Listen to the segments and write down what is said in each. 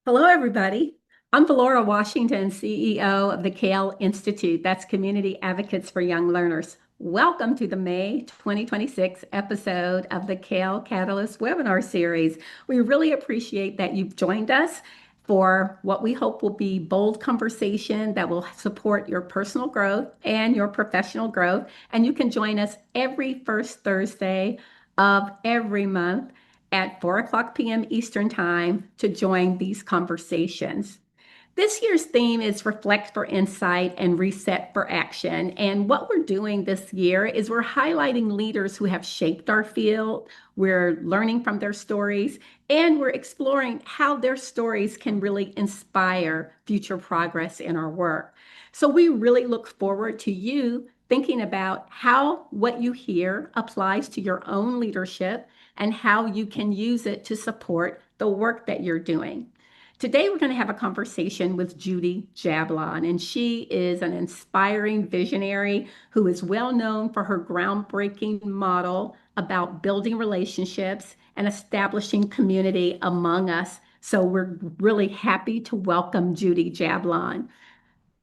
Hello, everybody. I'm Valora Washington, CEO of the CAYL Institute. That's Community Advocates for Young Learners. Welcome to the May 2026 episode of the CAYL Catalyst webinar series. We really appreciate that you've joined us for what we hope will be bold conversation that will support your personal growth and your professional growth. And you can join us every first Thursday of every month at 4 p.m. Eastern Time to join these conversations. This year's theme is Reflect for Insight and Reset for Action. And what we're doing this year is we're highlighting leaders who have shaped our field. We're learning from their stories, and we're exploring how their stories can really inspire future progress in our work. So we really look forward to you thinking about how what you hear applies to your own leadership and how you can use it to support the work that you're doing. Today, we're going to have a conversation with Judy Jablon, and she is an inspiring visionary who is well known for her groundbreaking model about building relationships and establishing community among us. So we're really happy to welcome Judy Jablon.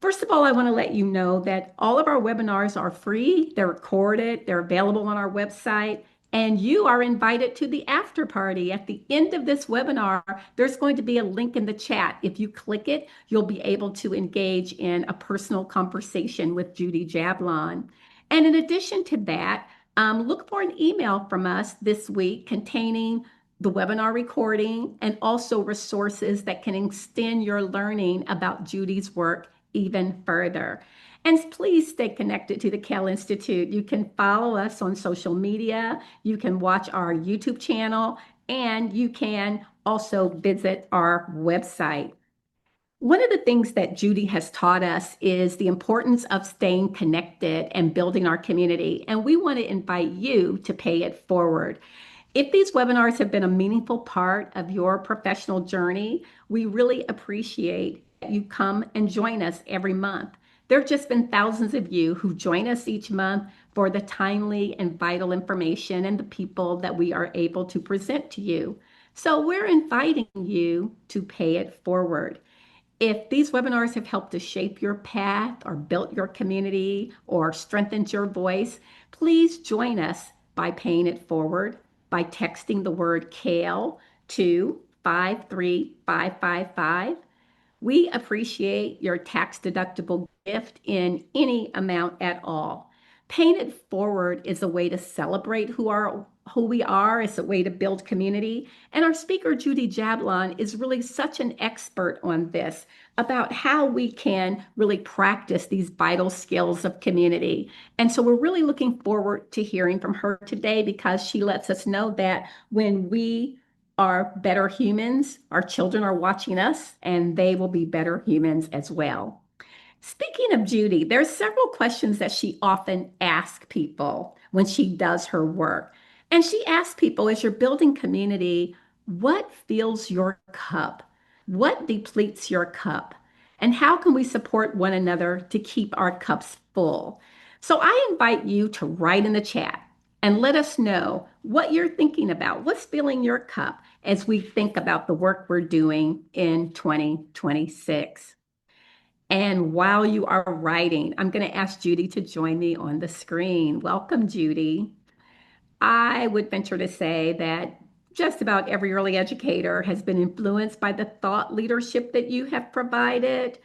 First of all, I want to let you know that all of our webinars are free, they're recorded, they're available on our website, and you are invited to the after party. At the end of this webinar, there's going to be a link in the chat. If you click it, you'll be able to engage in a personal conversation with Judy Jablon. And in addition to that, look for an email from us this week containing the webinar recording and also resources that can extend your learning about Judy's work even further. And please stay connected to the CAYL Institute. You can follow us on social media, you can watch our YouTube channel, and you can also visit our website. One of the things that Judy has taught us is the importance of staying connected and building our community. And we want to invite you to pay it forward. If these webinars have been a meaningful part of your professional journey, we really appreciate that you come and join us every month. There have just been thousands of you who join us each month for the timely and vital information and the people that we are able to present to you. So we're inviting you to pay it forward. If these webinars have helped to shape your path or built your community or strengthened your voice, please join us by paying it forward by texting the word CAYL to 53555. We appreciate your tax-deductible gift in any amount at all. Paying it forward is a way to celebrate who we are. It's a way to build community. And our speaker, Judy Jablon, is really such an expert on this about how we can really practice these vital skills of community. And so we're really looking forward to hearing from her today because she lets us know that when we are better humans, our children are watching us, and they will be better humans as well. Speaking of Judy, there's several questions that she often asks people when she does her work. And she asks people, as you're building community, what fills your cup? What depletes your cup? And how can we support one another to keep our cups full? So I invite you to write in the chat and let us know what you're thinking about. What's filling your cup as we think about the work we're doing in 2026? And while you are writing, I'm going to ask Judy to join me on the screen. Welcome, Judy. I would venture to say that just about every early educator has been influenced by the thought leadership that you have provided.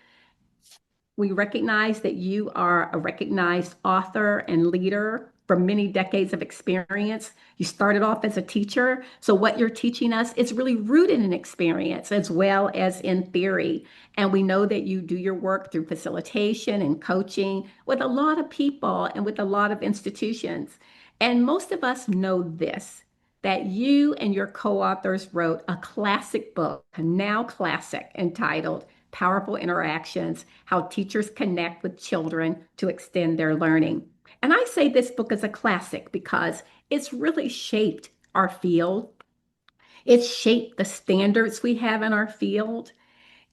We recognize that you are a recognized author and leader for many decades of experience. You started off as a teacher. So what you're teaching us is really rooted in experience as well as in theory. And we know that you do your work through facilitation and coaching with a lot of people and with a lot of institutions. And most of us know this, that you and your co-authors wrote a classic book, a now classic, entitled Powerful Interactions: How Teachers Connect with Children to Extend Their Learning. And I say this book is a classic because it's really shaped our field. It's shaped the standards we have in our field.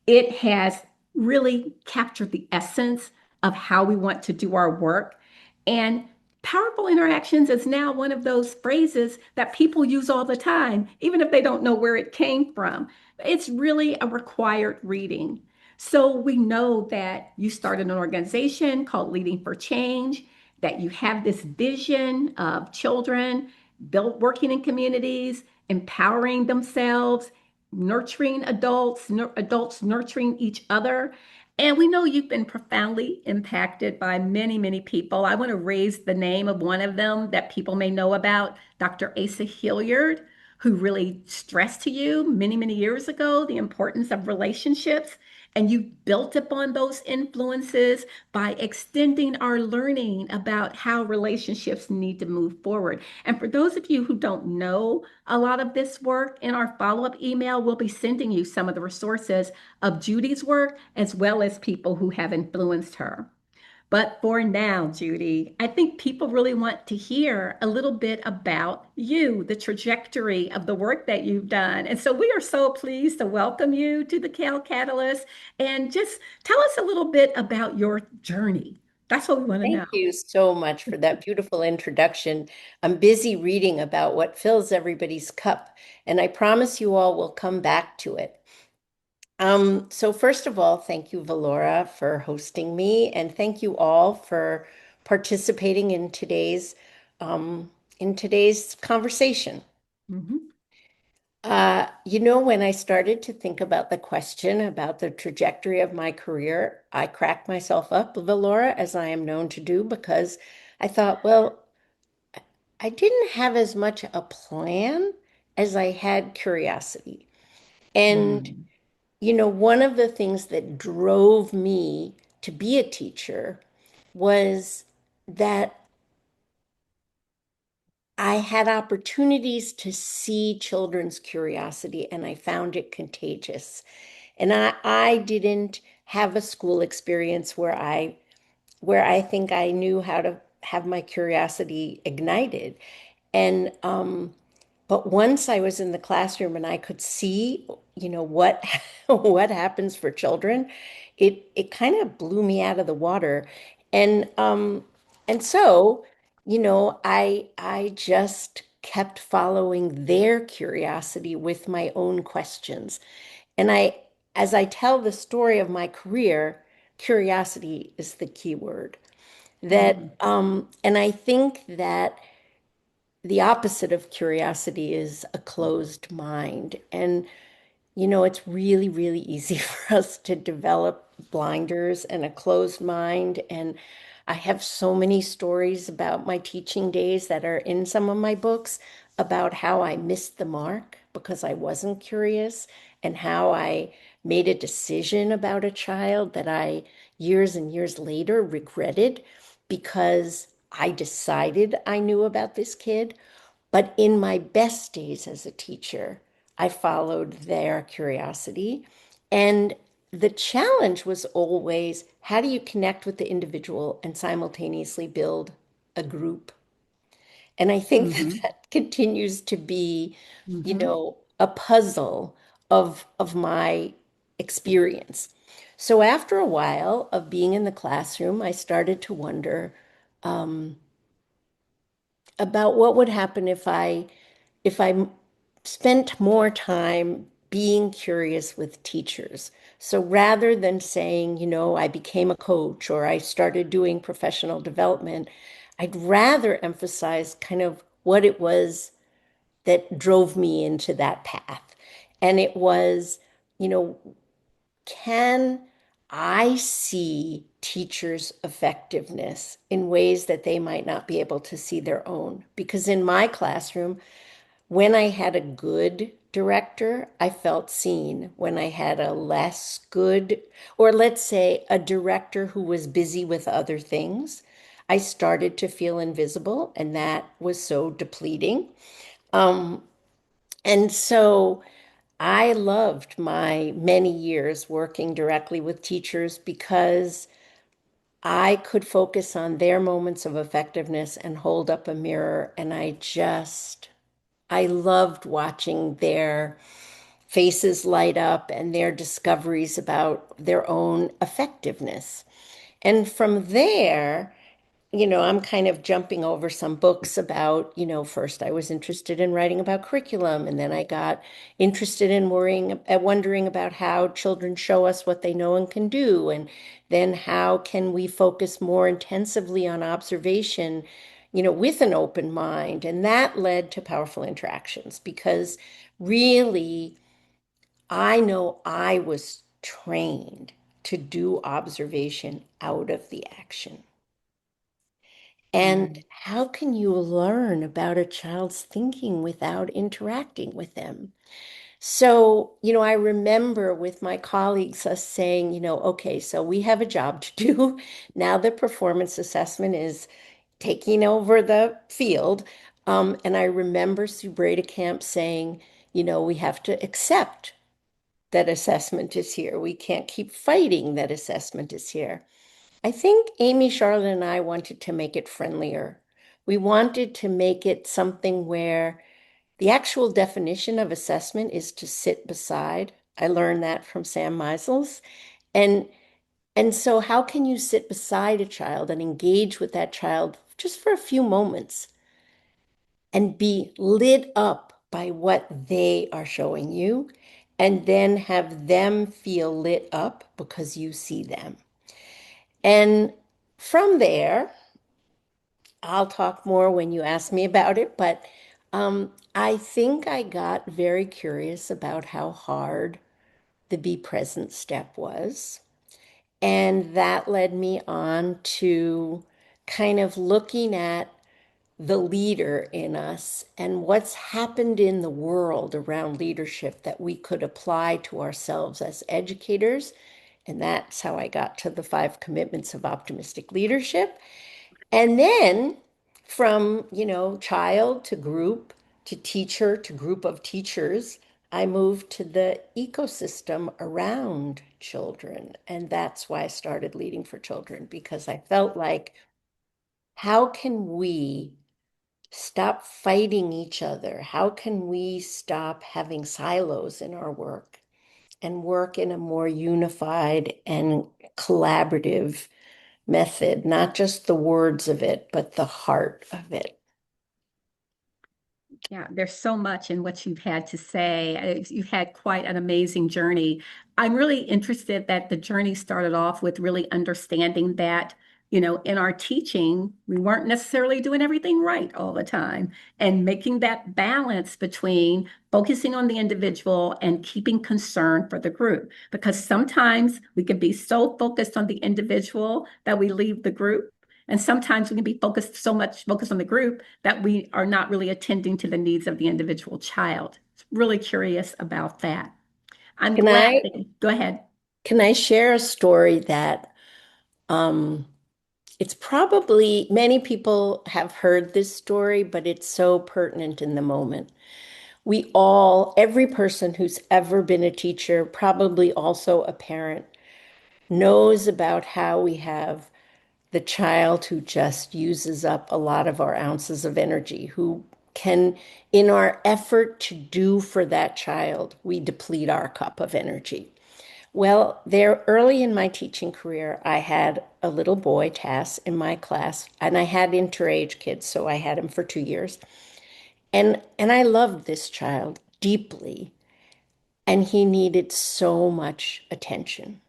It has really captured the essence of how we want to do our work. And Powerful interactions is now one of those phrases that people use all the time, even if they don't know where it came from. It's really a required reading. So we know that you started an organization called Leading for Change, that you have this vision of children built working in communities, empowering themselves, nurturing adults, adults nurturing each other. And we know you've been profoundly impacted by many, many people. I want to raise the name of one of them that people may know about, Dr. Asa Hilliard, who really stressed to you many, many years ago the importance of relationships. And you built upon those influences by extending our learning about how relationships need to move forward. And for those of you who don't know a lot of this work, in our follow-up email, we'll be sending you some of the resources of Judy's work, as well as people who have influenced her. But for now, Judy, I think people really want to hear a little bit about you, the trajectory of the work that you've done. And so we are so pleased to welcome you to the CAYL Catalyst and just tell us a little bit about your journey. That's what we want to Thank know. you so much for that beautiful introduction. I'm busy reading about what fills everybody's cup, and I promise you all will come back to it. So first of all, thank you, Valora, for hosting me, and thank you all for participating um, in today's conversation. Mhm. When I started to think about the question about the trajectory of my career, I cracked myself up, Valora, as I am known to do, because I thought, well, I didn't have as much a plan as I had curiosity. And, Mm. one of the things that drove me to be a teacher was that I had opportunities to see children's curiosity and I found it contagious. And I didn't have a school experience where I think I knew how to have my curiosity ignited. And but once I was in the classroom and I could see, what what happens for children, it kind of blew me out of the water. And so, I just kept following their curiosity with my own questions. And as I tell the story of my career, curiosity is the key word. Mm. And I think that the opposite of curiosity is a closed mind. And it's really, really easy for us to develop blinders and a closed mind. And I have so many stories about my teaching days that are in some of my books about how I missed the mark because I wasn't curious, and how I made a decision about a child that I years and years later regretted because I decided I knew about this kid. But in my best days as a teacher, I followed their curiosity. And the challenge was always, how do you connect with the individual and simultaneously build a group? And I think that Mhm. that continues to be, Mhm. a puzzle of my experience. So after a while of being in the classroom, I started to wonder about what would happen if I spent more time being curious with teachers. So rather than saying, I became a coach or I started doing professional development, I'd rather emphasize kind of what it was that drove me into that path. And it was, you know, can I see teachers' effectiveness in ways that they might not be able to see their own? Because in my classroom, when I had a good director, I felt seen. When I had a less good, or let's say a director who was busy with other things, I started to feel invisible, and that was so depleting. And so I loved my many years working directly with teachers because I could focus on their moments of effectiveness and hold up a mirror. And I loved watching their faces light up and their discoveries about their own effectiveness. And from there, I'm kind of jumping over some books about, first I was interested in writing about curriculum, and then I got interested in wondering about how children show us what they know and can do, and then how can we focus more intensively on observation, with an open mind. And that led to powerful interactions because really, I know I was trained to do observation out of the action. And Mm. how can you learn about a child's thinking without interacting with them? So, I remember with my colleagues us saying, okay, so we have a job to do. Now the performance assessment is taking over the field. And I remember Sue Camp saying, we have to accept that assessment is here. We can't keep fighting that assessment is here. I think Amy, Charlotte, and I wanted to make it friendlier. We wanted to make it something where the actual definition of assessment is to sit beside. I learned that from Sam Meisels. And and so how can you sit beside a child and engage with that child just for a few moments and be lit up by what they are showing you and then have them feel lit up because you see them. And from there, I'll talk more when you ask me about it, but I think I got very curious about how hard the be present step was. And that led me on to kind of looking at the leader in us and what's happened in the world around leadership that we could apply to ourselves as educators. And that's how I got to the 5 commitments of optimistic leadership. And then from, child to group to teacher to group of teachers, I moved to the ecosystem around children. And that's why I started Leading for Children, because I felt like, how can we stop fighting each other? How can we stop having silos in our work and work in a more unified and collaborative method, not just the words of it, but the heart of it? Yeah, there's so much in what you've had to say. You've had quite an amazing journey. I'm really interested that the journey started off with really understanding that, in our teaching, we weren't necessarily doing everything right all the time, and making that balance between focusing on the individual and keeping concern for the group. Because sometimes we can be so focused on the individual that we leave the group. And sometimes we can be focused on the group that we are not really attending to the needs of the individual child. Really curious about that. I'm Can glad I that, go ahead. can I share a story that um it's probably many people have heard this story, but it's so pertinent in the moment. Every person who's ever been a teacher, probably also a parent, knows about how we have the child who just uses up a lot of our ounces of energy, who can, in our effort to do for that child, we deplete our cup of energy. Well, there early in my teaching career, I had a little boy, Tass, in my class, and I had interage kids, so I had him for 2 years. And I loved this child deeply, and he needed so much attention.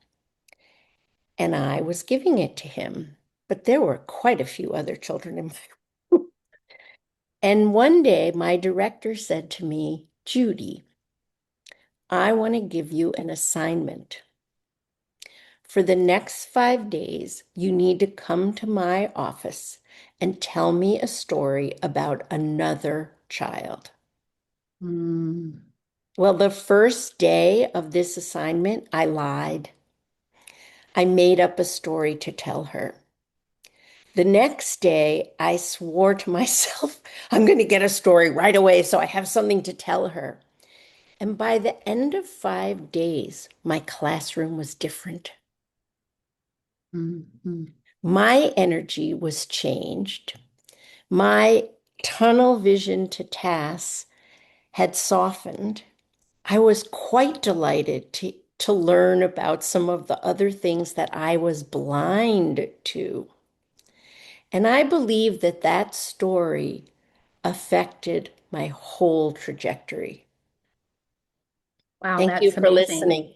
And I was giving it to him. But there were quite a few other children in my group. And one day, my director said to me, Judy, I want to give you an assignment. For the next 5 days, you need to come to my office and tell me a story about another child. Mm, Well, the first day of this assignment, I lied. I made up a story to tell her. The next day, I swore to myself, I'm going to get a story right away so I have something to tell her. And by the end of 5 days, my classroom was different. mm, mm. My energy was changed. My tunnel vision to tasks had softened. I was quite delighted to learn about some of the other things that I was blind to. And I believe that that story affected my whole trajectory. Wow, Thank you that's for amazing. listening.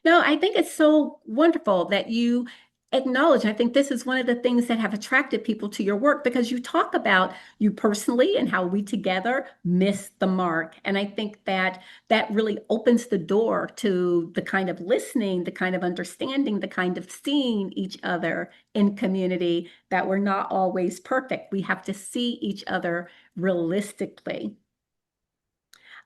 No, I think it's so wonderful that you acknowledge. I think this is one of the things that have attracted people to your work because you talk about you personally and how we together miss the mark. And I think that that really opens the door to the kind of listening, the kind of understanding, the kind of seeing each other in community that we're not always perfect. We have to see each other realistically.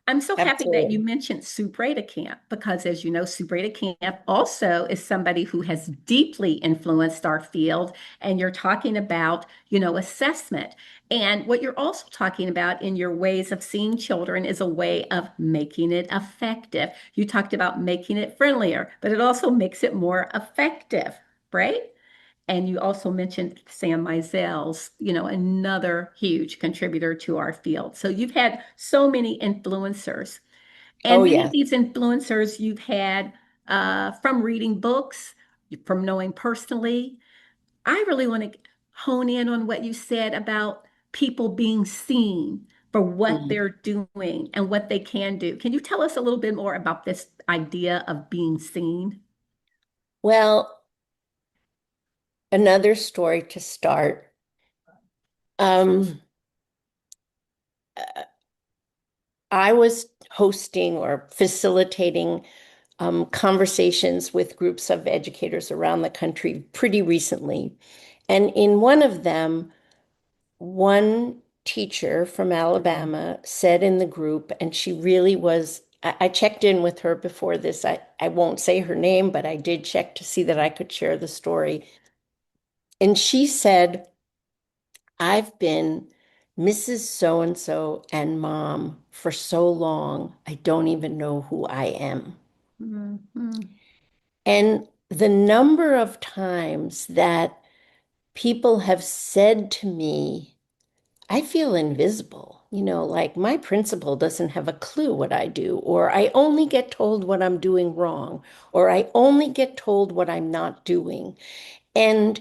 I'm so happy that you Absolutely. mentioned Sue Breda Camp because, as you know, Sue Breda Camp also is somebody who has deeply influenced our field. And you're talking about, assessment. And what you're also talking about in your ways of seeing children is a way of making it effective. You talked about making it friendlier, but it also makes it more effective, right? And you also mentioned Sam Meisel's, another huge contributor to our field. So you've had so many influencers, Oh, and many of yeah. these influencers you've had from reading books, from knowing personally. I really want to hone in on what you said about people being seen for what Mm. they're doing and what they can do. Can you tell us a little bit more about this idea of being seen? Well, another story to start. Um, I was hosting or facilitating conversations with groups of educators around the country pretty recently. And in one of them, one teacher from Alabama said in the group, and she really was, I checked in with her before this. I won't say her name, but I did check to see that I could share the story. And she said, I've been Mrs. So and so and mom for so long, I don't even know who I am. Mhm. And the number of times that people have said to me, I feel invisible. Like my principal doesn't have a clue what I do, or I only get told what I'm doing wrong, or I only get told what I'm not doing. And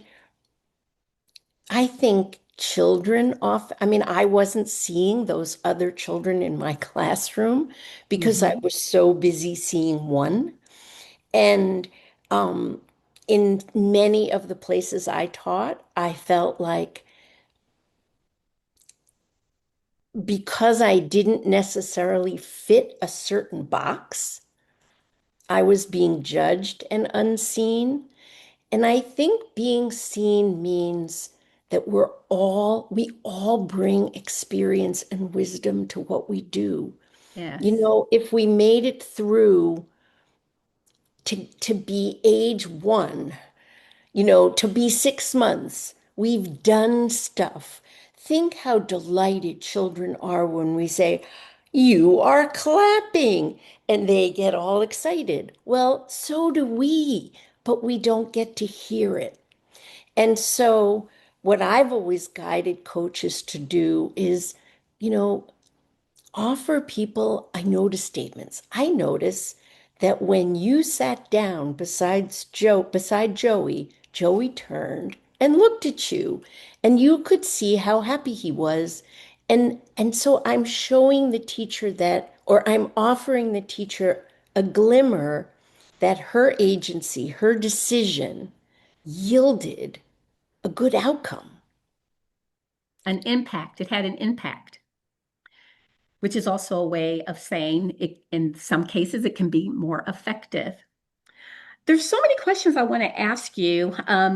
I think children I mean, I wasn't seeing those other children in my classroom because I Mhm. was so busy seeing one. And um, in many of the places I taught, I felt like because I didn't necessarily fit a certain box, I was being judged and unseen. And I think being seen means that we all bring experience and wisdom to what we do. Yes. If we made it through to be age one, to be 6 months. We've done stuff. Think how delighted children are when we say, You are clapping, and they get all excited. Well, so do we, but we don't get to hear it. And so, what I've always guided coaches to do is, you know, offer people I notice statements. I notice that when you sat down beside Joey, Joey turned and looked at you, and you could see how happy he was. And so I'm showing the teacher that, or I'm offering the teacher a glimmer that her agency, her decision yielded a good outcome. An impact. It had an impact, which is also a way of saying it, in some cases, it can be more effective. There's so many questions I want to ask you.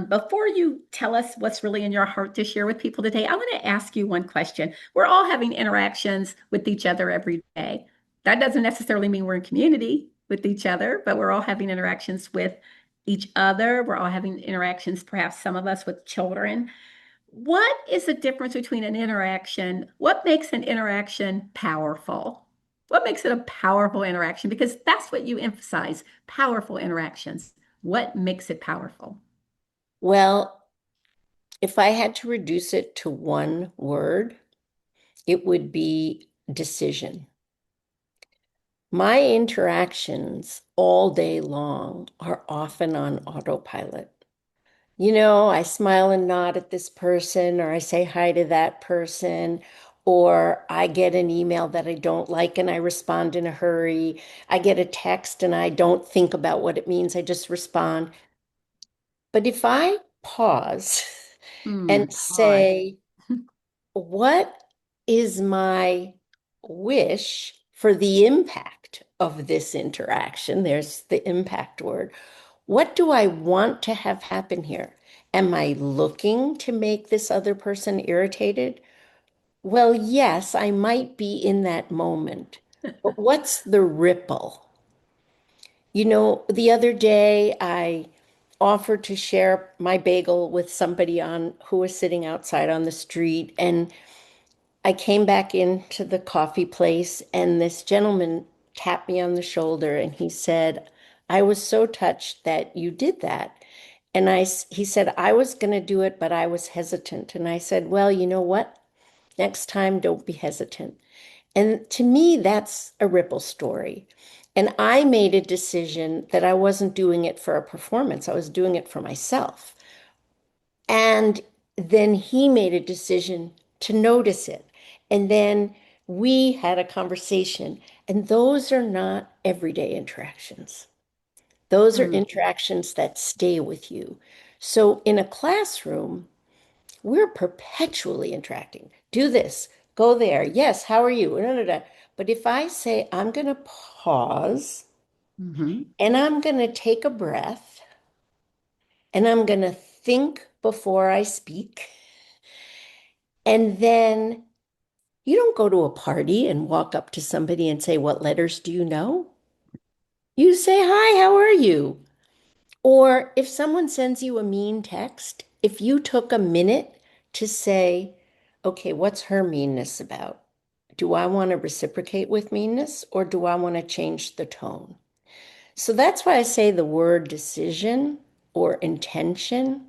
Before you tell us what's really in your heart to share with people today, I want to ask you one question. We're all having interactions with each other every day. That doesn't necessarily mean we're in community with each other, but we're all having interactions with each other. We're all having interactions, perhaps some of us with children. What is the difference between an interaction? What makes an interaction powerful? What makes it a powerful interaction? Because that's what you emphasize, powerful interactions. What makes it powerful? Well, if I had to reduce it to one word, it would be decision. My interactions all day long are often on autopilot. I smile and nod at this person, or I say hi to that person, or I get an email that I don't like and I respond in a hurry. I get a text and I don't think about what it means, I just respond. But if I pause and Pause. say, what is my wish for the impact of this interaction? There's the impact word. What do I want to have happen here? Am I looking to make this other person irritated? Well, yes, I might be in that moment. But what's the ripple? The other day I offered to share my bagel with somebody on who was sitting outside on the street, and I came back into the coffee place, and this gentleman tapped me on the shoulder and he said, I was so touched that you did that. And he said, I was going to do it, but I was hesitant. And I said, well, you know what? Next time, don't be hesitant. And to me, that's a ripple story. And I made a decision that I wasn't doing it for a performance, I was doing it for myself. And then he made a decision to notice it. And then we had a conversation. And those are not everyday interactions. Those are Mm, interactions that stay with you. So in a classroom, we're perpetually interacting. Do this, go there. Yes, how are you? Da, da, da. But if I say, I'm going to pause hmm. and I'm going to take a breath and I'm going to think before I speak, and then you don't go to a party and walk up to somebody and say, what letters do you know? You say, hi, how are you? Or if someone sends you a mean text, if you took a minute to say, okay, what's her meanness about? Do I want to reciprocate with meanness or do I want to change the tone? So that's why I say the word decision or intention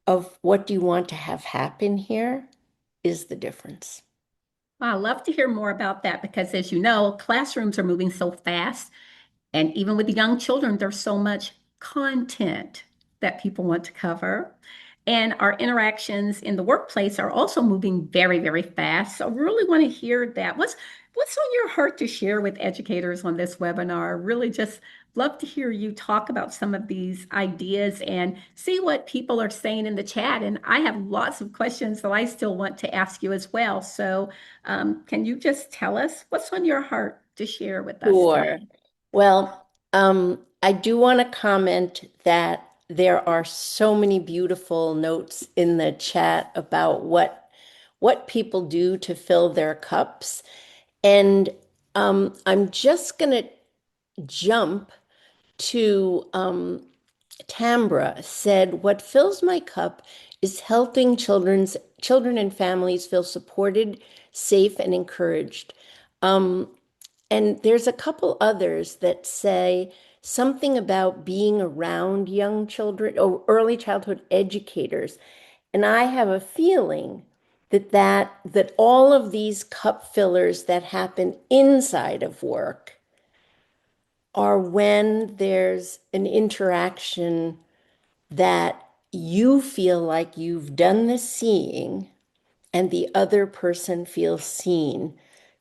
of what do you want to have happen here is the difference. Well, I'd love to hear more about that because, as you know, classrooms are moving so fast. And even with the young children, there's so much content that people want to cover. And our interactions in the workplace are also moving very, very fast. So I really want to hear that. What's on your heart to share with educators on this webinar? Really just love to hear you talk about some of these ideas and see what people are saying in the chat. And I have lots of questions that I still want to ask you as well. So can you just tell us what's on your heart to share with us Sure. today? Well, I do want to comment that there are so many beautiful notes in the chat about what people do to fill their cups. And I'm just going to jump to Tambra said, what fills my cup is helping children and families feel supported, safe, and encouraged. Um, and there's a couple others that say something about being around young children or early childhood educators. And I have a feeling that all of these cup fillers that happen inside of work are when there's an interaction that you feel like you've done the seeing and the other person feels seen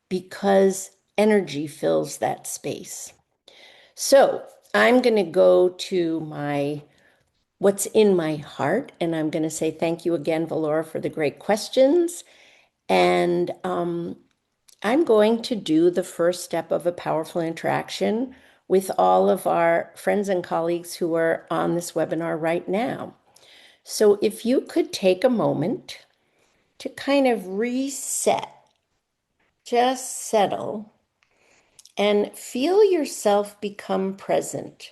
because energy fills that space. So I'm going to go to my what's in my heart, and I'm going to say thank you again, Valora, for the great questions. And I'm going to do the first step of a powerful interaction with all of our friends and colleagues who are on this webinar right now. So if you could take a moment to kind of reset, just settle, and feel yourself become present.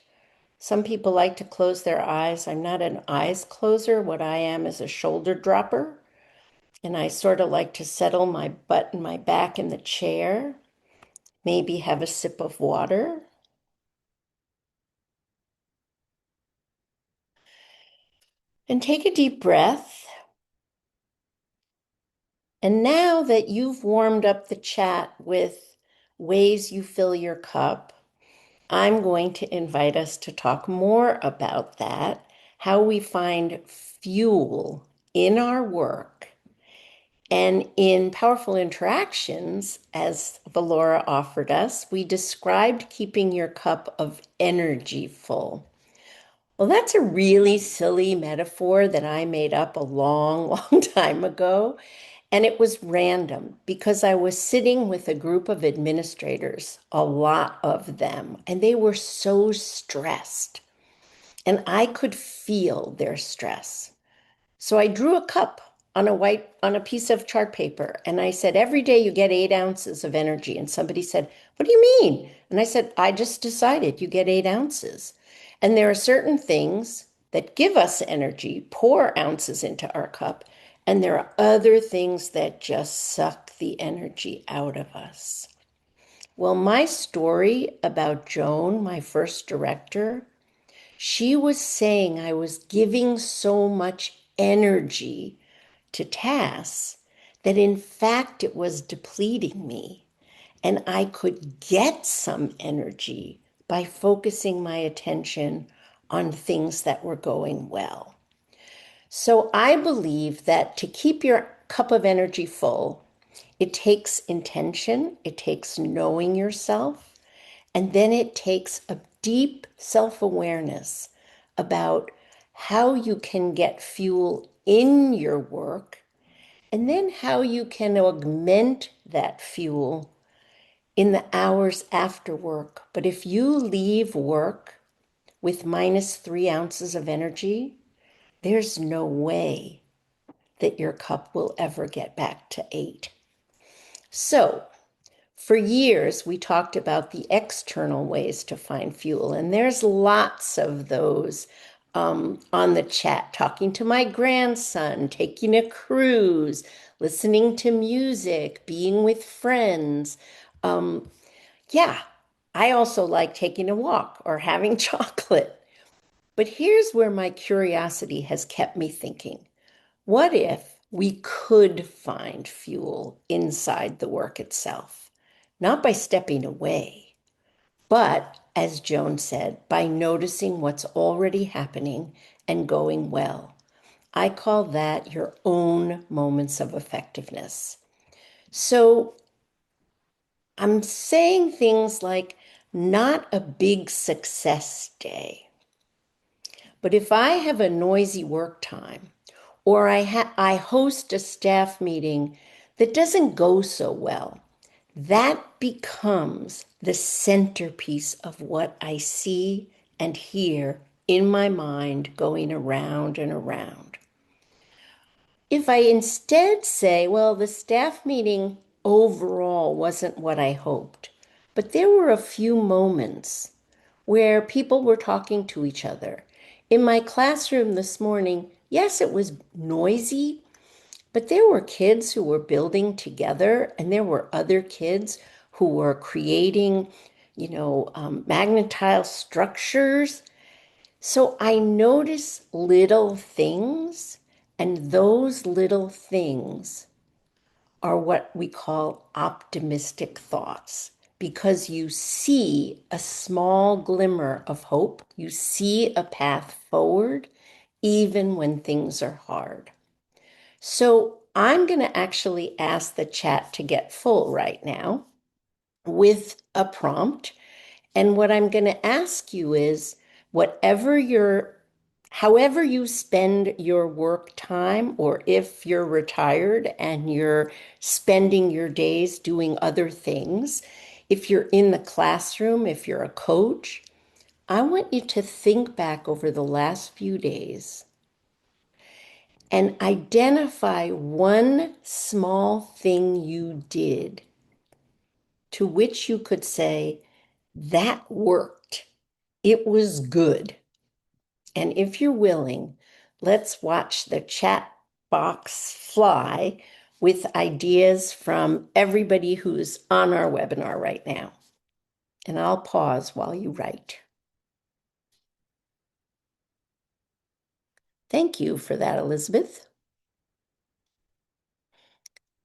Some people like to close their eyes. I'm not an eyes closer. What I am is a shoulder dropper. And I sort of like to settle my butt and my back in the chair, maybe have a sip of water. And take a deep breath. And now that you've warmed up the chat with ways you fill your cup, I'm going to invite us to talk more about that. how we find fuel in our work and in powerful interactions, as Valora offered us, we described keeping your cup of energy full. Well, that's a really silly metaphor that I made up a long, long time ago. And it was random because I was sitting with a group of administrators, a lot of them, and they were so stressed. And I could feel their stress. So I drew a cup on a piece of chart paper, and I said, every day you get 8 ounces of energy. And somebody said, what do you mean? And I said, I just decided you get 8 ounces. And there are certain things that give us energy, pour ounces into our cup, and there are other things that just suck the energy out of us. Well, my story about Joan, my first director, she was saying I was giving so much energy to tasks that in fact it was depleting me. And I could get some energy by focusing my attention on things that were going well. So I believe that to keep your cup of energy full, it takes intention, it takes knowing yourself, and then it takes a deep self awareness about how you can get fuel in your work and then how you can augment that fuel in the hours after work. But if you leave work with -3 ounces of energy, there's no way that your cup will ever get back to 8. So, for years, we talked about the external ways to find fuel, and there's lots of those on the chat. Talking to my grandson, taking a cruise, listening to music, being with friends. Um, yeah, I also like taking a walk or having chocolate. But here's where my curiosity has kept me thinking. What if we could find fuel inside the work itself? Not by stepping away, but, as Joan said, by noticing what's already happening and going well. I call that your own moments of effectiveness. So I'm saying things like, not a big success day, but if I have a noisy work time, or I host a staff meeting that doesn't go so well, that becomes the centerpiece of what I see and hear in my mind going around and around. If I instead say, well, the staff meeting overall wasn't what I hoped, but there were a few moments where people were talking to each other. In my classroom this morning, yes, it was noisy, but there were kids who were building together, and there were other kids who were creating, magnetile structures. So I notice little things, and those little things are what we call optimistic thoughts because you see a small glimmer of hope. You see a path forward, even when things are hard. So I'm going to actually ask the chat to get full right now with a prompt. And what I'm going to ask you is however you spend your work time, or if you're retired and you're spending your days doing other things, if you're in the classroom, if you're a coach, I want you to think back over the last few days and identify one small thing you did to which you could say, that worked. It was good. And if you're willing, let's watch the chat box fly with ideas from everybody who's on our webinar right now. And I'll pause while you write. Thank you for that, Elizabeth.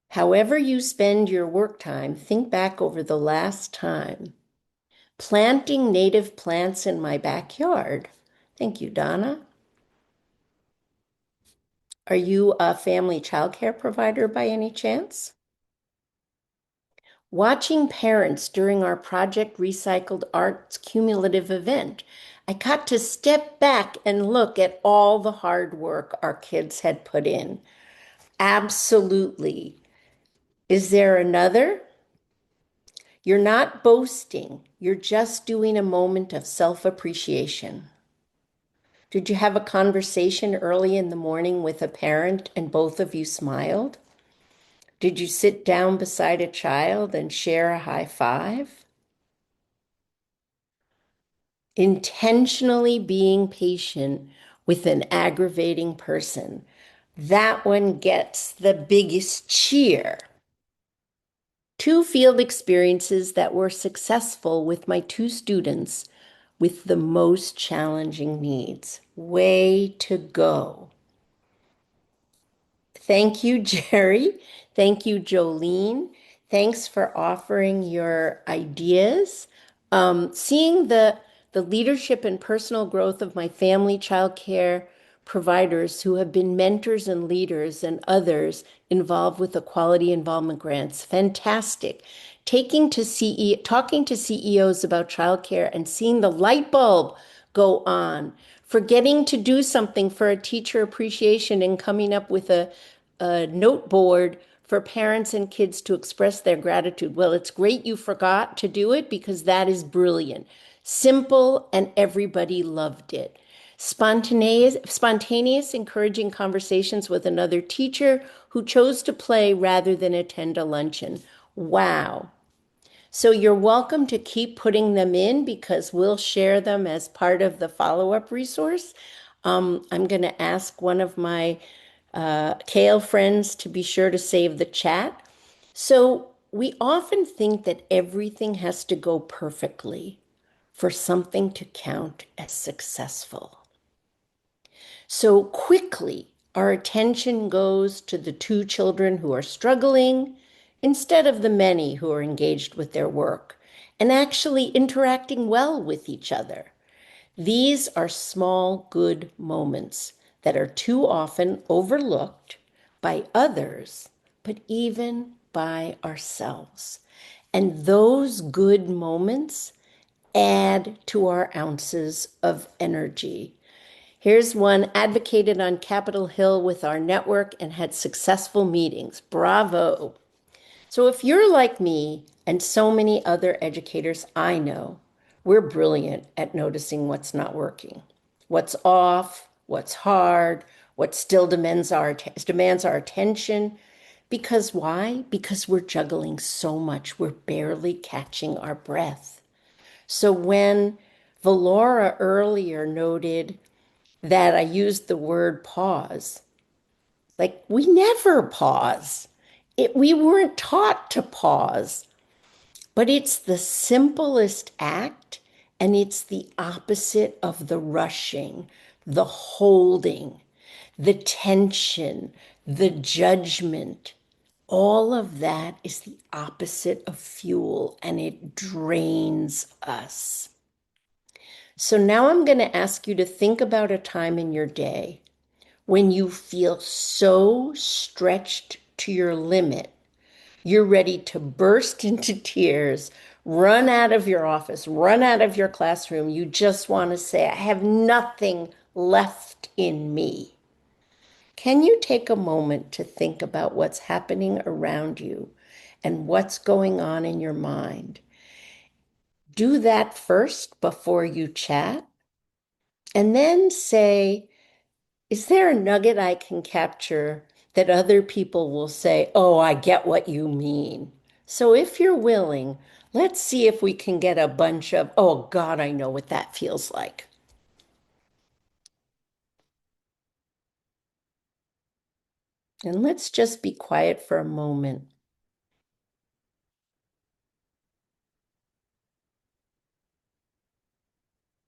However you spend your work time, think back over the last time. Planting native plants in my backyard. Thank you, Donna. Are you a family childcare provider by any chance? Watching parents during our Project Recycled Arts cumulative event, I got to step back and look at all the hard work our kids had put in. Absolutely. Is there another? You're not boasting, you're just doing a moment of self appreciation. Did you have a conversation early in the morning with a parent and both of you smiled? Did you sit down beside a child and share a high five? Intentionally being patient with an aggravating person. That one gets the biggest cheer. Two field experiences that were successful with my two students with the most challenging needs. Way to go. Thank you, Jerry. Thank you, Jolene. Thanks for offering your ideas. Seeing the leadership and personal growth of my family childcare providers who have been mentors and leaders and others involved with the quality involvement grants. Fantastic. Talking to CEOs about childcare and seeing the light bulb go on, forgetting to do something for a teacher appreciation and coming up with a note board for parents and kids to express their gratitude. Well, it's great you forgot to do it because that is brilliant. Simple, and everybody loved it. Spontaneous, encouraging conversations with another teacher who chose to play rather than attend a luncheon. Wow. So you're welcome to keep putting them in because we'll share them as part of the follow-up resource. I'm going to ask one of my CAYL friends to be sure to save the chat. So we often think that everything has to go perfectly for something to count as successful. So quickly, our attention goes to the two children who are struggling instead of the many who are engaged with their work and actually interacting well with each other. These are small, good moments that are too often overlooked by others, but even by ourselves. And those good moments add to our ounces of energy. Here's one advocated on Capitol Hill with our network and had successful meetings. Bravo. So if you're like me and so many other educators I know, we're brilliant at noticing what's not working, what's off, what's hard, what still demands our attention. Because why? Because we're juggling so much, we're barely catching our breath. So when Valora earlier noted that I used the word pause, like we never pause. We weren't taught to pause. But it's the simplest act, and it's the opposite of the rushing, the holding, the tension, the judgment. All of that is the opposite of fuel, and it drains us. So now I'm going to ask you to think about a time in your day when you feel so stretched to your limit you're ready to burst into tears, run out of your office, run out of your classroom. You just want to say, I have nothing left in me. Can you take a moment to think about what's happening around you and what's going on in your mind? Do that first before you chat, and then say, is there a nugget I can capture that other people will say, oh, I get what you mean? So if you're willing, let's see if we can get a bunch of, oh, God, I know what that feels like. And let's just be quiet for a moment.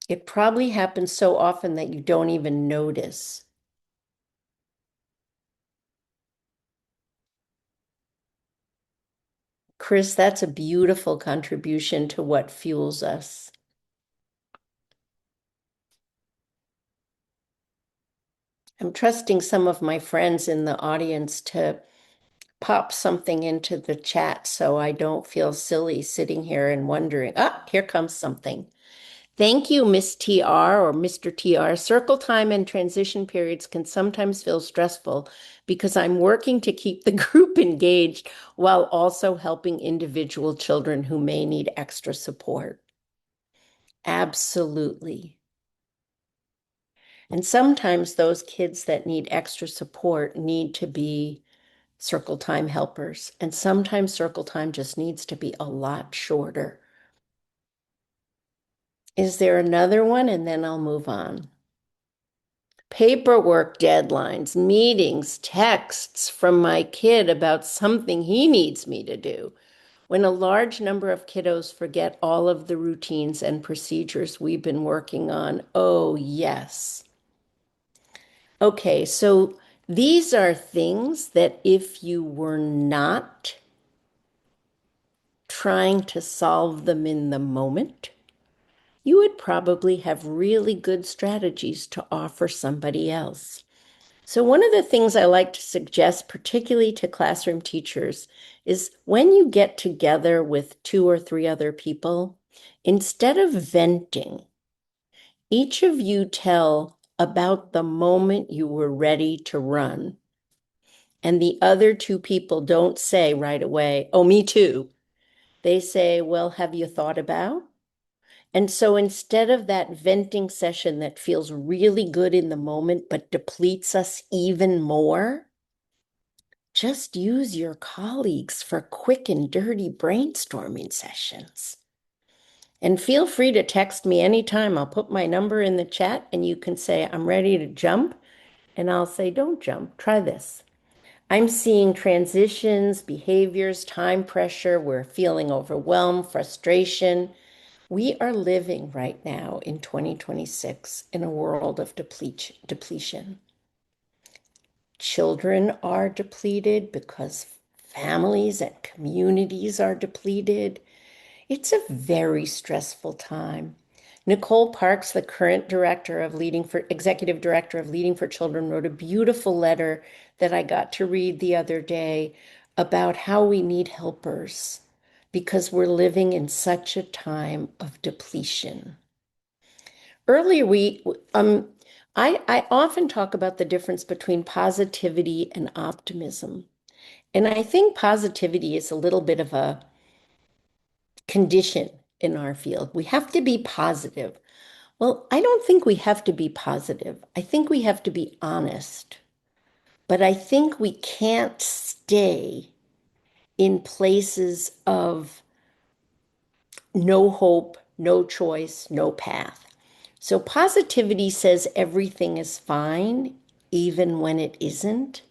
It probably happens so often that you don't even notice. Chris, that's a beautiful contribution to what fuels us. I'm trusting some of my friends in the audience to pop something into the chat so I don't feel silly sitting here and wondering, here comes something. Thank you, Miss TR or Mr. TR. Circle time and transition periods can sometimes feel stressful because I'm working to keep the group engaged while also helping individual children who may need extra support. Absolutely. And sometimes those kids that need extra support need to be circle time helpers. And sometimes circle time just needs to be a lot shorter. Is there another one? And then I'll move on. Paperwork deadlines, meetings, texts from my kid about something he needs me to do. When a large number of kiddos forget all of the routines and procedures we've been working on, oh, yes. Okay, so these are things that if you were not trying to solve them in the moment, you would probably have really good strategies to offer somebody else. So, one of the things I like to suggest, particularly to classroom teachers, is when you get together with two or three other people, instead of venting, each of you tell about the moment you were ready to run. And the other two people don't say right away, oh, me too. They say, well, have you thought about? And so instead of that venting session that feels really good in the moment but depletes us even more, just use your colleagues for quick and dirty brainstorming sessions. And feel free to text me anytime. I'll put my number in the chat and you can say, I'm ready to jump. And I'll say, don't jump, try this. I'm seeing transitions, behaviors, time pressure. We're feeling overwhelmed, frustration. We are living right now in 2026 in a world of depletion. Children are depleted because families and communities are depleted. It's a very stressful time. Nicole Parks, the current executive director of Leading for Children, wrote a beautiful letter that I got to read the other day about how we need helpers because we're living in such a time of depletion. Earlier, I often talk about the difference between positivity and optimism. And I think positivity is a little bit of a condition in our field. We have to be positive. Well, I don't think we have to be positive. I think we have to be honest. But I think we can't stay in places of no hope, no choice, no path. So positivity says everything is fine, even when it isn't.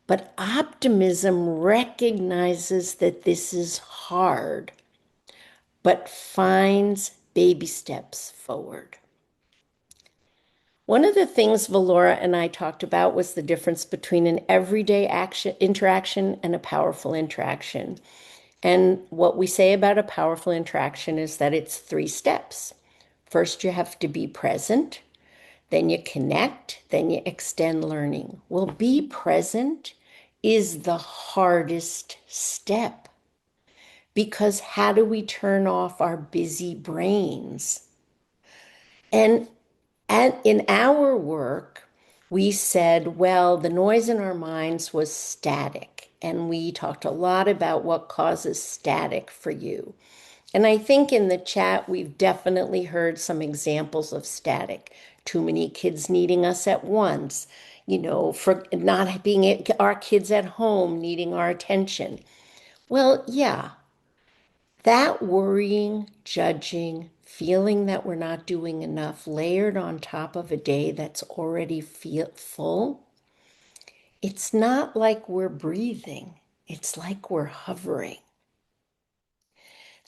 But optimism recognizes that this is hard, but finds baby steps forward. One of the things Valora and I talked about was the difference between an everyday interaction and a powerful interaction. And what we say about a powerful interaction is that it's 3 steps. First, you have to be present, then you connect, then you extend learning. Well, be present is the hardest step because how do we turn off our busy brains? And in our work, we said, well, the noise in our minds was static. And we talked a lot about what causes static for you. And I think in the chat, we've definitely heard some examples of static. Too many kids needing us at once, for not being our kids at home needing our attention. Well, yeah, that worrying, judging, feeling that we're not doing enough, layered on top of a day that's already full, it's not like we're breathing. It's like we're hovering.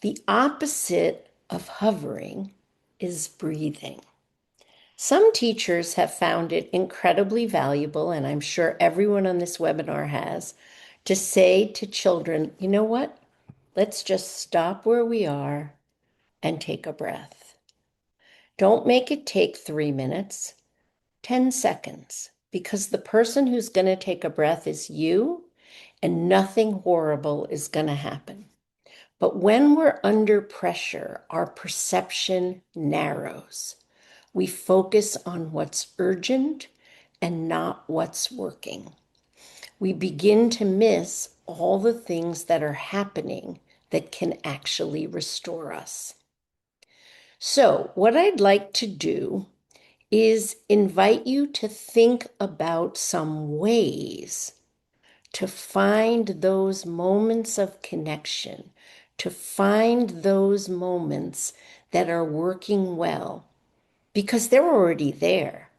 The opposite of hovering is breathing. Some teachers have found it incredibly valuable, and I'm sure everyone on this webinar has, to say to children, you know what? Let's just stop where we are and take a breath. Don't make it take 3 minutes, 10 seconds. because the person who's going to take a breath is you, and nothing horrible is going to happen. But when we're under pressure, our perception narrows. We focus on what's urgent and not what's working. We begin to miss all the things that are happening that can actually restore us. So, what I'd like to do is invite you to think about some ways to find those moments of connection, to find those moments that are working well, because they're already there.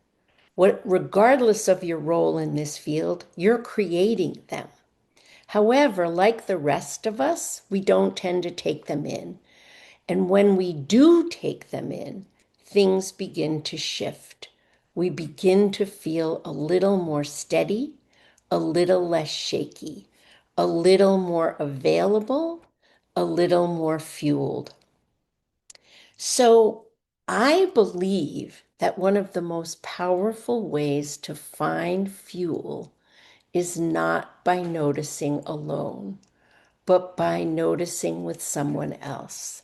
Regardless of your role in this field, you're creating them. However, like the rest of us, we don't tend to take them in. And when we do take them in, things begin to shift. We begin to feel a little more steady, a little less shaky, a little more available, a little more fueled. So I believe that one of the most powerful ways to find fuel is not by noticing alone, but by noticing with someone else.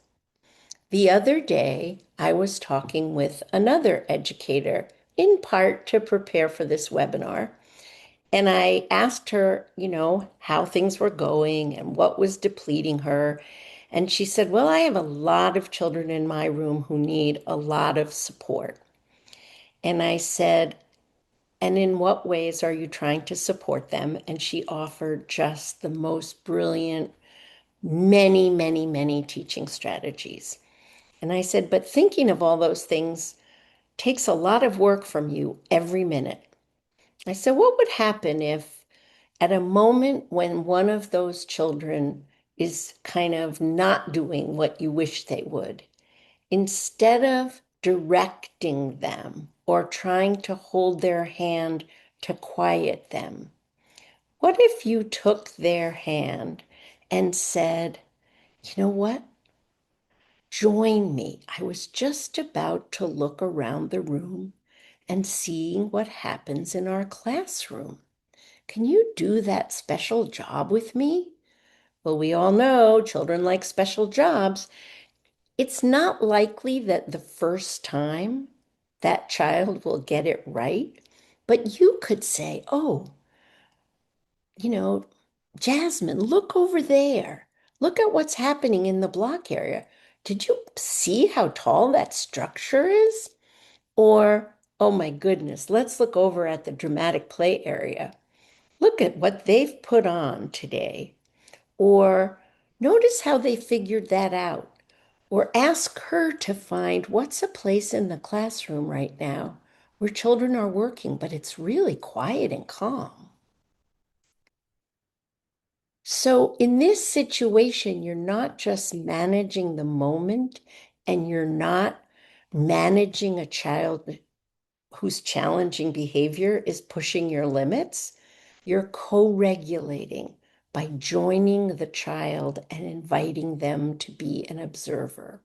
The other day, I was talking with another educator, in part to prepare for this webinar. And I asked her, how things were going and what was depleting her. And she said, well, I have a lot of children in my room who need a lot of support. And I said, and in what ways are you trying to support them? And she offered just the most brilliant, many, many, many teaching strategies. And I said, but thinking of all those things takes a lot of work from you every minute. I said, what would happen if at a moment when one of those children is kind of not doing what you wish they would, instead of directing them or trying to hold their hand to quiet them, what if you took their hand and said, you know what? Join me. I was just about to look around the room and seeing what happens in our classroom. Can you do that special job with me? Well, we all know children like special jobs. It's not likely that the first time that child will get it right, but you could say, oh, you know, Jasmine, look over there. Look at what's happening in the block area. Did you see how tall that structure is? Or, oh my goodness, let's look over at the dramatic play area. Look at what they've put on today. Or notice how they figured that out. Or ask her to find what's a place in the classroom right now where children are working, but it's really quiet and calm. So in this situation, you're not just managing the moment and you're not managing a child whose challenging behavior is pushing your limits. You're co-regulating by joining the child and inviting them to be an observer.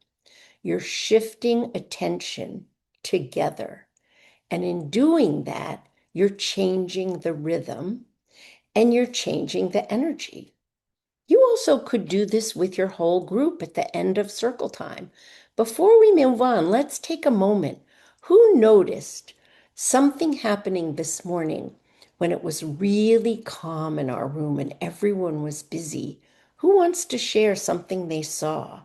You're shifting attention together. And in doing that, you're changing the rhythm and you're changing the energy. You also could do this with your whole group at the end of circle time. Before we move on, let's take a moment. Who noticed something happening this morning when it was really calm in our room and everyone was busy? Who wants to share something they saw?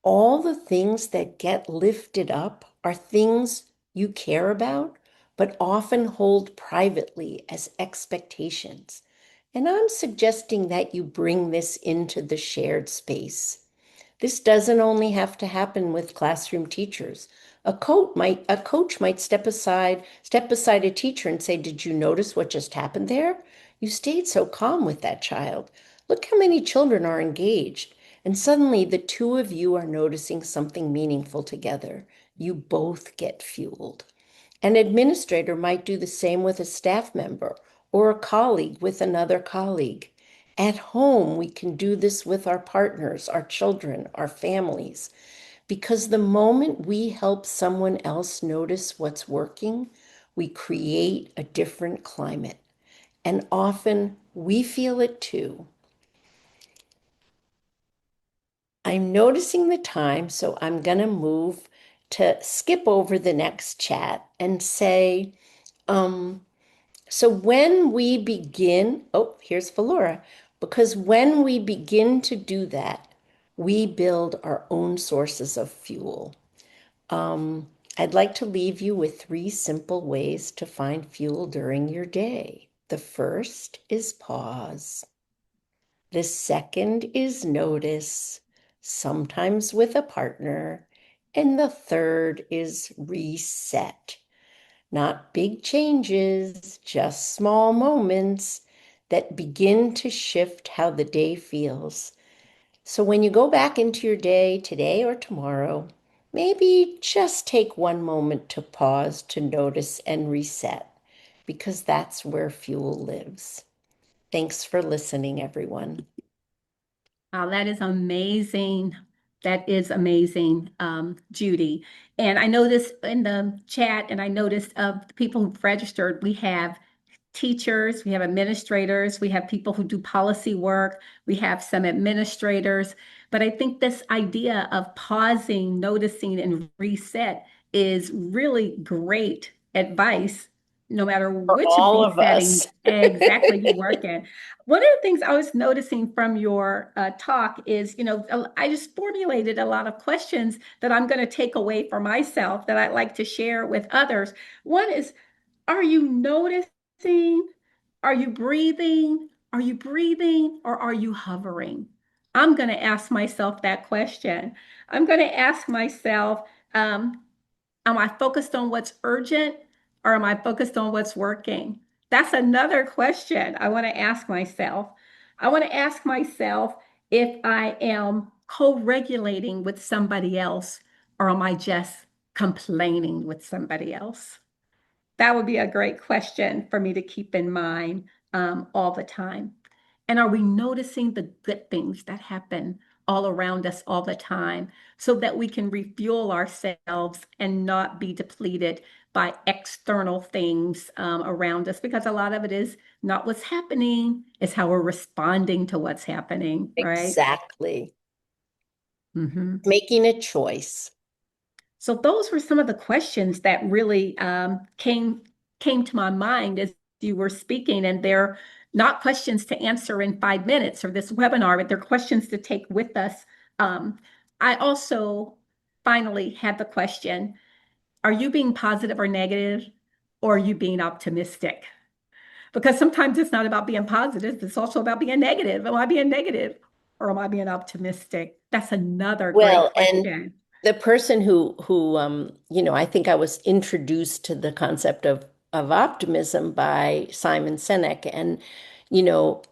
All the things that get lifted up are things you care about, but often hold privately as expectations. And I'm suggesting that you bring this into the shared space. This doesn't only have to happen with classroom teachers. A coach might step beside a teacher and say, "Did you notice what just happened there? You stayed so calm with that child. Look how many children are engaged." And suddenly the two of you are noticing something meaningful together. You both get fueled. An administrator might do the same with a staff member or a colleague with another colleague. At home, we can do this with our partners, our children, our families, because the moment we help someone else notice what's working, we create a different climate. And often we feel it too. I'm noticing the time, so I'm going to move to skip over the next chat and say, um, so when we begin, oh, here's Valora, because when we begin to do that, we build our own sources of fuel. Um, I'd like to leave you with three simple ways to find fuel during your day. The first is pause. The second is notice, sometimes with a partner. And the third is reset. Not big changes, just small moments that begin to shift how the day feels. So when you go back into your day today or tomorrow, maybe just take one moment to pause, to notice and reset, because that's where fuel lives. Thanks for listening, everyone. Wow, that is amazing. That is amazing, Judy. And I noticed in the chat, and I noticed of the people who've registered, we have teachers, we have administrators, we have people who do policy work, we have some administrators. But I think this idea of pausing, noticing, and reset is really great advice, no matter For which all of resetting us. exactly you work in. One of the things I was noticing from your talk is, I just formulated a lot of questions that I'm going to take away for myself that I'd like to share with others. One is, are you noticing? Are you breathing? Are you breathing or are you hovering? I'm going to ask myself that question. I'm going to ask myself, um, am I focused on what's urgent or am I focused on what's working? That's another question I want to ask myself. I want to ask myself if I am co regulating with somebody else or am I just complaining with somebody else? That would be a great question for me to keep in mind all the time. And are we noticing the good things that happen all around us all the time so that we can refuel ourselves and not be depleted by external things around us? Because a lot of it is not what's happening, it's how we're responding to what's happening, right? Exactly. Mhm. Making a choice. So those were some of the questions that really came to my mind as you were speaking, and they're not questions to answer in 5 minutes or this webinar, but they're questions to take with us. I also finally had the question, are you being positive or negative, or are you being optimistic? Because sometimes it's not about being positive, it's also about being negative. Am I being negative or am I being optimistic? That's another great Well, and question. the person who I think I was introduced to the concept of optimism by Simon Sinek, and you know,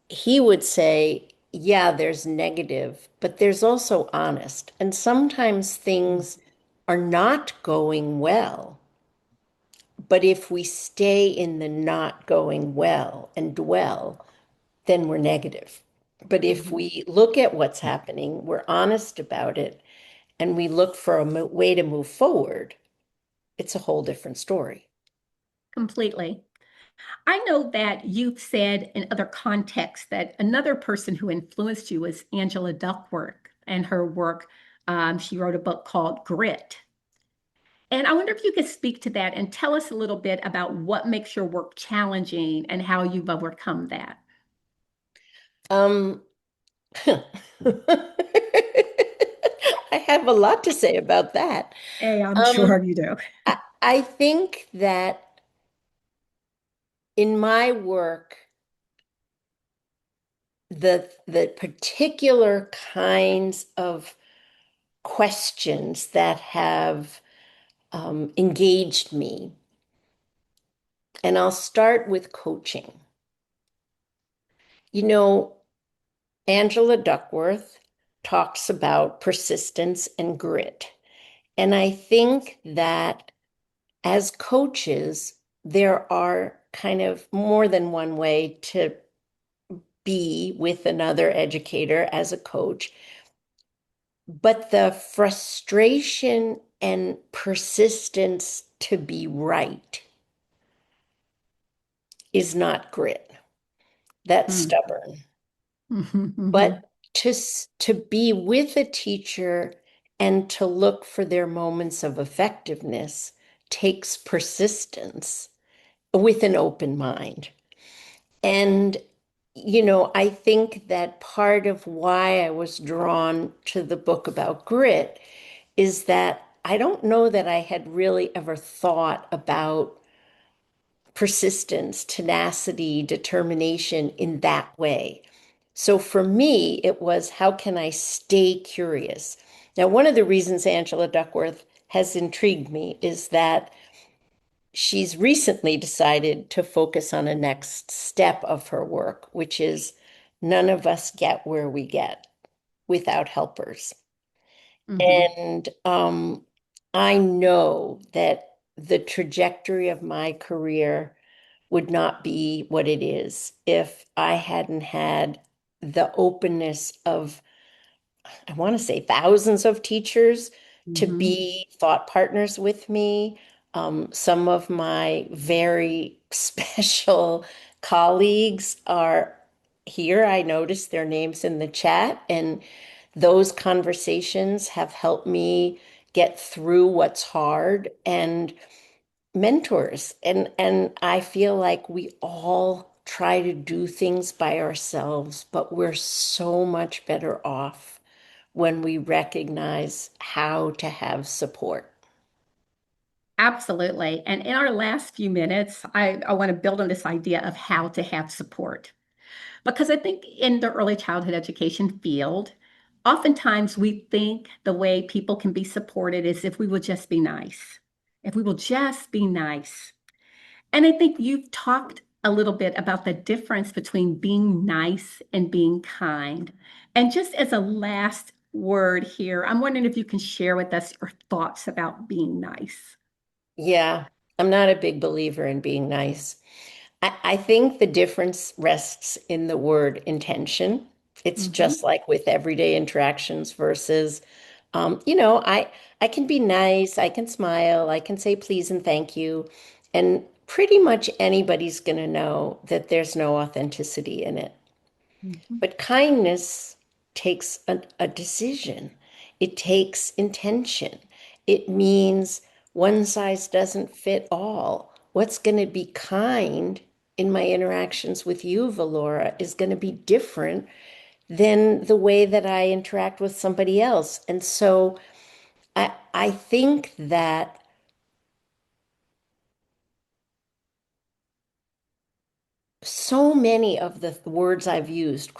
he would say, yeah, there's negative, but there's also honest. And sometimes things are not going well. But if we stay in the not going well and dwell, then we're negative. But if Mhm. we look at what's happening, we're honest about it, and we look for a way to move forward, it's a whole different story. Completely. I know that you've said in other contexts that another person who influenced you was Angela Duckworth and her work. She wrote a book called Grit. And I wonder if you could speak to that and tell us a little bit about what makes your work challenging and how you've overcome that. Um, I have a lot to say about that. Hey, I'm Um, sure you do. I think that in my work, the particular kinds of questions that have engaged me, and I'll start with coaching. You know, Angela Duckworth talks about persistence and grit. And I think that as coaches, there are kind of more than one way to be with another educator as a coach. But the frustration and persistence to be right. is not grit. That's Mm. stubborn. Mhm, mhm, But to be with a teacher and to look for their moments of effectiveness takes persistence with an open mind. And, I think that part of why I was drawn to the book about grit is that I don't know that I had really ever thought about persistence, tenacity, determination in that way. So for me, it was how can I stay curious? Now, one of the reasons Angela Duckworth has intrigued me is that she's recently decided to focus on a next step of her work, which is none of us get where we get without helpers. mhm. And I know that the trajectory of my career would not be what it is if I hadn't had the openness of, I want to say, thousands of teachers to Mhm. be thought partners with me. Some of my very special colleagues are here. I noticed their names in the chat, and those conversations have helped me get through what's hard. And mentors, and I feel like we all try to do things by ourselves, but we're so much better off when we recognize how to have support. Absolutely. And in our last few minutes, I want to build on this idea of how to have support. Because I think in the early childhood education field, oftentimes we think the way people can be supported is if we will just be nice, if we will just be nice. And I think you've talked a little bit about the difference between being nice and being kind. And just as a last word here, I'm wondering if you can share with us your thoughts about being nice. Yeah, I'm not a big believer in being nice. I think the difference rests in the word intention. It's just Mhm. like with everyday interactions versus, I can be nice, I can smile, I can say please and thank you, and pretty much anybody's going to know that there's no authenticity in it. Mhm. But kindness takes a decision. It takes intention. It means one size doesn't fit all. What's going to be kind in my interactions with you, Valora, is going to be different than the way that I interact with somebody else. And so I think that so many of the words I've used,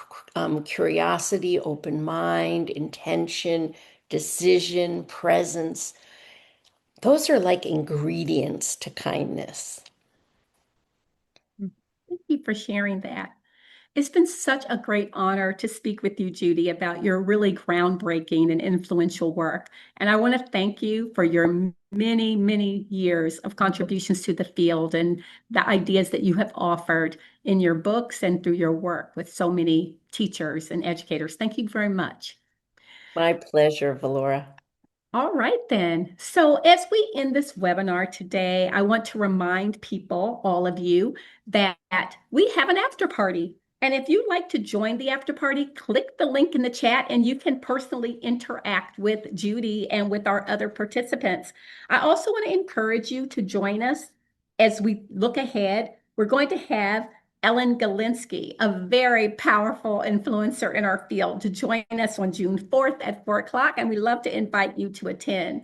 curiosity, open mind, intention, decision, presence, those are like ingredients to kindness. Thank you for sharing that. It's been such a great honor to speak with you, Judy, about your really groundbreaking and influential work. And I want to thank you for your many, many years of contributions to the field and the ideas that you have offered in your books and through your work with so many teachers and educators. Thank you very much. My pleasure, Valora. All right, then. So, as we end this webinar today, I want to remind people, all of you, that we have an after party. And if you'd like to join the after party, click the link in the chat and you can personally interact with Judy and with our other participants. I also want to encourage you to join us as we look ahead. We're going to have Ellen Galinsky, a very powerful influencer in our field, to join us on June 4th at 4 o'clock, and we love to invite you to attend.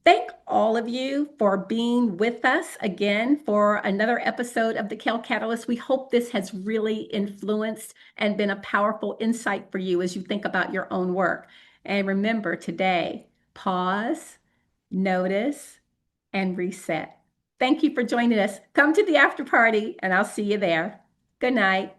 Thank all of you for being with us again for another episode of the CAYL Catalyst. We hope this has really influenced and been a powerful insight for you as you think about your own work. And remember today, pause, notice, and reset. Thank you for joining us. Come to the after party, and I'll see you there. Good night.